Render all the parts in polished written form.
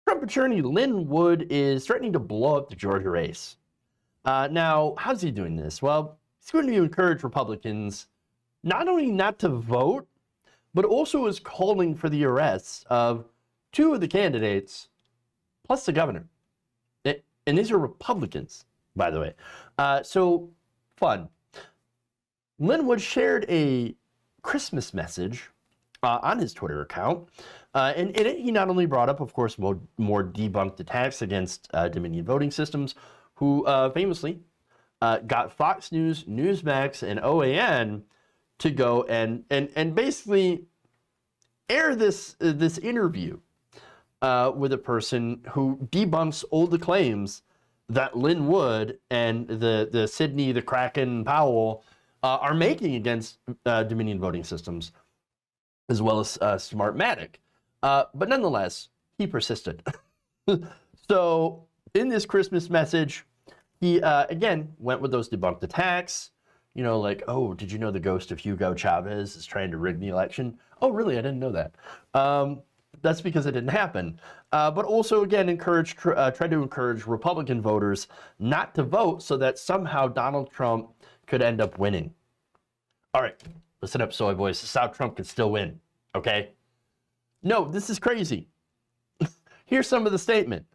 Trump attorney Lin Wood is threatening to blow up the Georgia race. Now, how's he doing this? Well, he's going to encourage Republicans not only not to vote, but also is calling for the arrests of two of the candidates, plus the governor. And these are Republicans, by the way. So, fun. Lin Wood shared a Christmas message on his Twitter account. And in it, he not only brought up, of course, more debunked attacks against Dominion voting systems, who famously got Fox News, Newsmax, and OAN to go and basically air this interview with a person who debunks all the claims that Lin Wood and the Sidney the Kraken Powell are making against Dominion voting systems, as well as Smartmatic. But nonetheless, he persisted. So in this Christmas message, he again went with those debunked attacks. You know, like, oh, did you know the ghost of Hugo Chavez is trying to rig the election? Oh, really? I didn't know that. That's because it didn't happen. But also, again, tried to encourage Republican voters not to vote so that somehow Donald Trump could end up winning. All right, listen up, soy boys. This is how Trump could still win, okay? No, this is crazy. Here's some of the statement.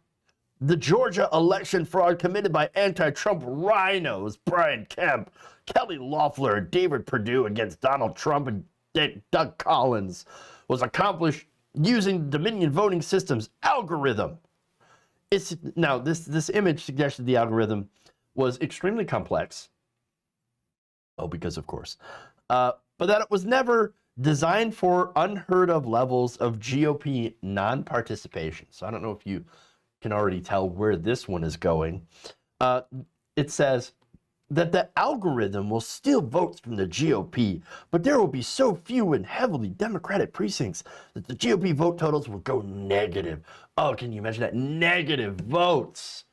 The Georgia election fraud committed by anti-Trump rhinos Brian Kemp, Kelly Loeffler, and David Perdue against Donald Trump and Doug Collins was accomplished using the Dominion voting system's algorithm. Now, this image suggested the algorithm was extremely complex. Oh, because of course. But that it was never designed for unheard of levels of GOP non-participation. So I don't know if you can already tell where this one is going. It says that the algorithm will steal votes from the GOP, but there will be so few and heavily Democratic precincts that the GOP vote totals will go negative. Oh, can you imagine that? Negative votes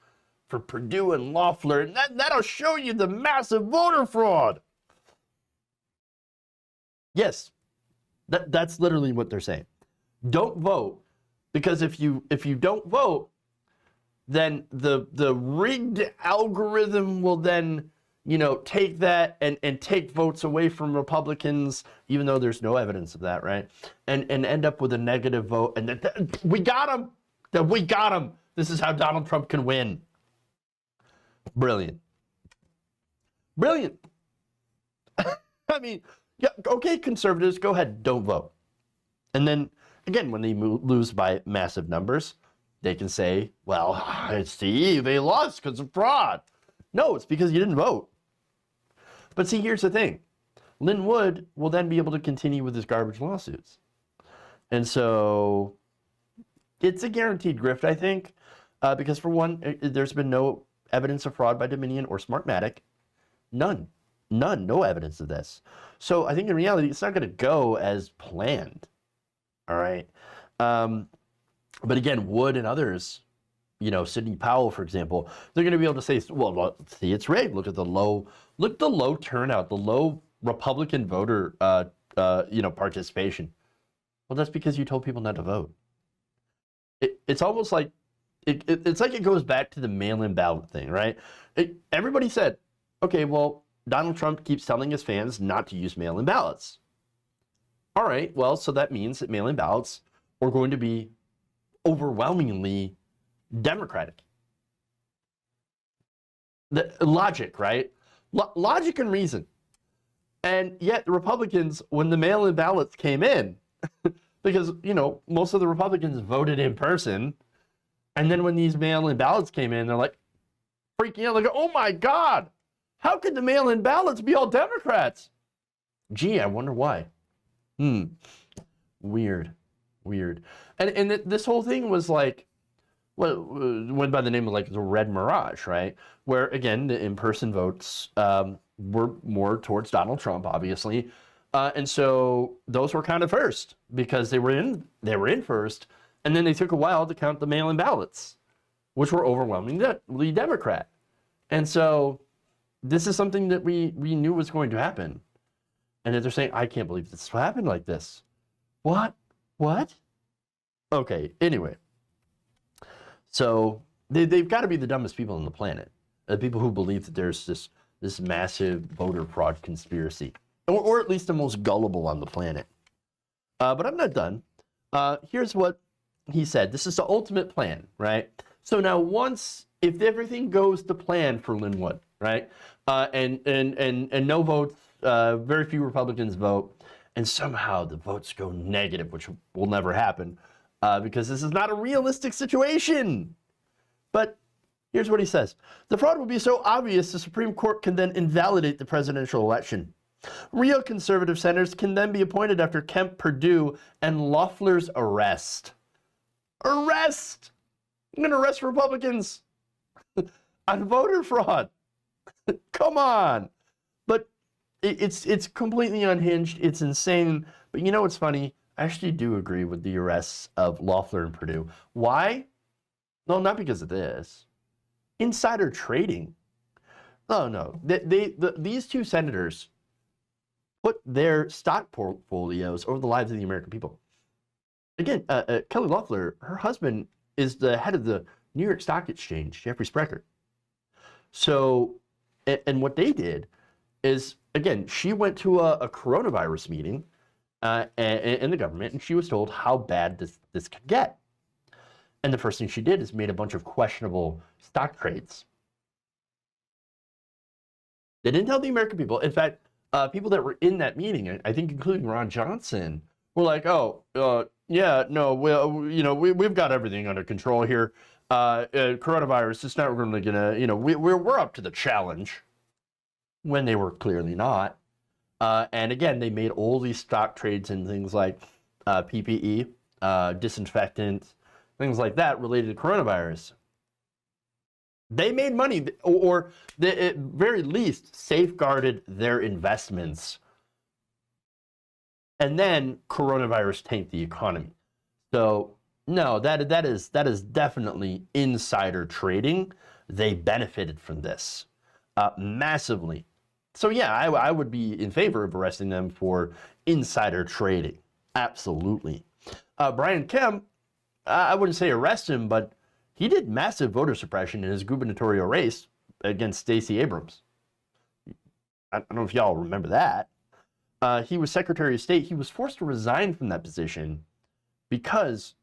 for Perdue and Loeffler. And that'll show you the massive voter fraud. Yes, that's literally what they're saying. Don't vote, because if you don't vote, then the rigged algorithm will then, you know, take that and take votes away from Republicans, even though there's no evidence of that, right? And end up with a negative vote. And we got him. We got him. This is how Donald Trump can win. Brilliant. Brilliant. I mean, yeah, okay, conservatives, go ahead, don't vote. And then, again, when they lose by massive numbers, they can say, well, see, they lost because of fraud. No, it's because you didn't vote. But see, here's the thing. Lin Wood will then be able to continue with his garbage lawsuits. And so it's a guaranteed grift, I think, because for one, there's been no evidence of fraud by Dominion or Smartmatic. None, no evidence of this. So I think in reality, it's not going to go as planned. All right. But again, Wood and others, you know, Sidney Powell, for example, they're going to be able to say, well, see, it's rigged. Look at the low turnout, the low Republican voter, participation. Well, that's because you told people not to vote. It's almost like, it's like it goes back to the mail-in ballot thing, right? Everybody said, okay, well, Donald Trump keeps telling his fans not to use mail-in ballots. All right, well, so that means that mail-in ballots are going to be overwhelmingly Democratic. The logic, right? Logic and reason. And yet the Republicans, when the mail-in ballots came in, because, you know, most of the Republicans voted in person, and then when these mail-in ballots came in, they're like freaking out, like, oh my God, how could the mail-in ballots be all Democrats? Gee, I wonder why. Weird. And this whole thing was like, well, went by the name of like the Red Mirage, right? Where again, the in-person votes were more towards Donald Trump, obviously, and so those were kind of first because they were in first, and then they took a while to count the mail-in ballots, which were overwhelmingly Democrat, and so this is something that we knew was going to happen, and they're saying, I can't believe this happened like this. What? Okay, anyway. So they've got to be the dumbest people on the planet. The people who believe that there's this massive voter fraud conspiracy, or at least the most gullible on the planet. But I'm not done. Here's what he said. This is the ultimate plan, right? So now if everything goes to plan for Linwood, right, and no votes, very few Republicans vote, and somehow the votes go negative, which will never happen, because this is not a realistic situation. But here's what he says. The fraud will be so obvious the Supreme Court can then invalidate the presidential election. Real conservative senators can then be appointed after Kemp, Perdue, and Loeffler's arrest. Arrest! I'm going to arrest Republicans on voter fraud. Come on. But it's completely unhinged. It's insane. But you know what's funny? I actually do agree with the arrests of Loeffler and Perdue. Why? No, not because of this. Insider trading. No. These two senators put their stock portfolios over the lives of the American people. Again, Kelly Loeffler, her husband is the head of the New York Stock Exchange, Jeffrey Sprecher. So, and what they did is, again, she went to a coronavirus meeting in the government, and she was told how bad this could get. And the first thing she did is made a bunch of questionable stock trades. They didn't tell the American people. In fact, people that were in that meeting, I think including Ron Johnson, were like, yeah, no, we've got everything under control here. Coronavirus, it's not really gonna, we're up to the challenge, when they were clearly not. And again, they made all these stock trades in things like PPE, disinfectant, things like that related to coronavirus. They made money, or they, at very least, safeguarded their investments. And then coronavirus tanked the economy. So no, that is definitely insider trading. They benefited from this massively. So yeah, I would be in favor of arresting them for insider trading. Absolutely. Brian Kemp, I wouldn't say arrest him, but he did massive voter suppression in his gubernatorial race against Stacey Abrams. I don't know if y'all remember that. He was Secretary of State. He was forced to resign from that position because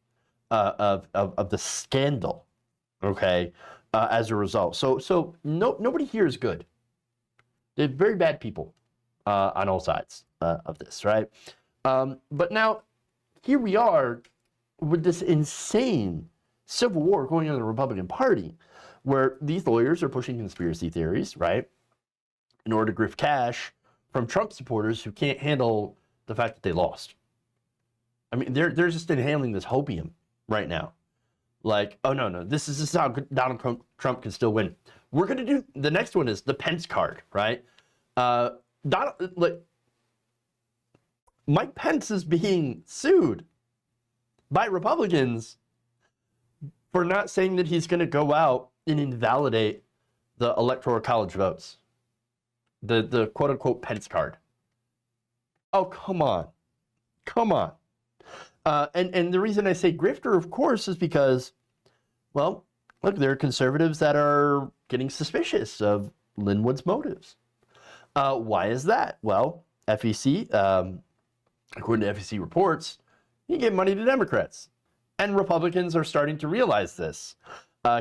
of the scandal, okay, as a result. So nobody here is good. They're very bad people on all sides of this, right? But now, here we are with this insane civil war going on in the Republican Party, where these lawyers are pushing conspiracy theories, right, in order to grift cash from Trump supporters who can't handle the fact that they lost. I mean, they're just inhaling this hopium right now. Like, oh, no, this is how Donald Trump can still win. We're going to do, the next one is the Pence card, right? Mike Pence is being sued by Republicans for not saying that he's going to go out and invalidate the Electoral College votes. The quote-unquote Pence card. Oh, come on. Come on. And the reason I say grifter, of course, is because, well, look, there are conservatives that are getting suspicious of Linwood's motives. Why is that? Well, FEC, according to FEC reports, he gave money to Democrats. And Republicans are starting to realize this.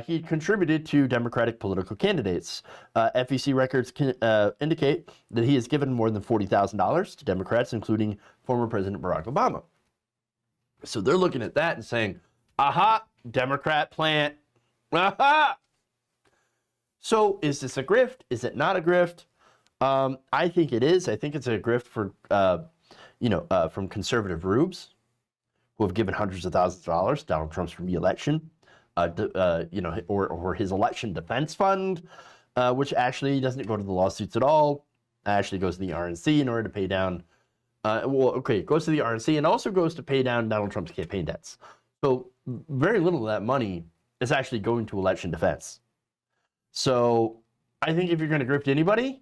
He contributed to Democratic political candidates. FEC records indicate that he has given more than $40,000 to Democrats, including former President Barack Obama. So they're looking at that and saying, aha, Democrat plant, aha! So is this a grift? Is it not a grift? I think it is. I think it's a grift for, from conservative rubes who have given hundreds of thousands of dollars to Donald Trump's re-election. Or his election defense fund, which actually doesn't go to the lawsuits at all. It actually goes to the RNC in order to pay down. It goes to the RNC and also goes to pay down Donald Trump's campaign debts. So very little of that money is actually going to election defense. So I think if you're going to grift anybody,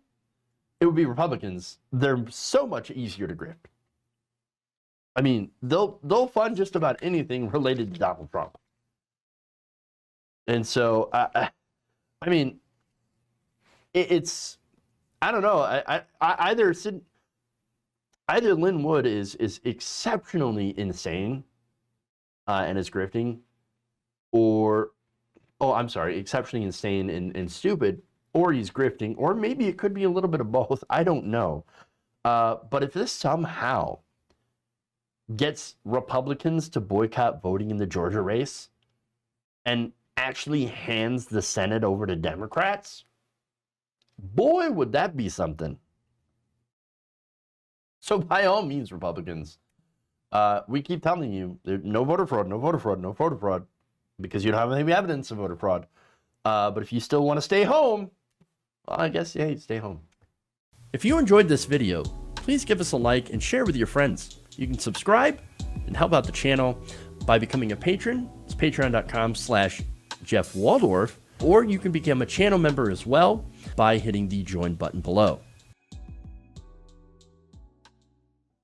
it would be Republicans. They're so much easier to grift. I mean, they'll fund just about anything related to Donald Trump. And so, I mean, it's I don't know. Either Lin Wood is exceptionally insane and is grifting, or I'm sorry, exceptionally insane and stupid, or he's grifting, or maybe it could be a little bit of both. I don't know. But if this somehow gets Republicans to boycott voting in the Georgia race and actually hands the Senate over to Democrats, boy, would that be something. So by all means, Republicans, we keep telling you, no voter fraud, no voter fraud, no voter fraud, because you don't have any evidence of voter fraud. But if you still want to stay home, well, I guess, yeah, you stay home. If you enjoyed this video, please give us a like and share with your friends. You can subscribe and help out the channel by becoming a patron. It's patreon.com/Jeff Waldorf, or you can become a channel member as well by hitting the join button below.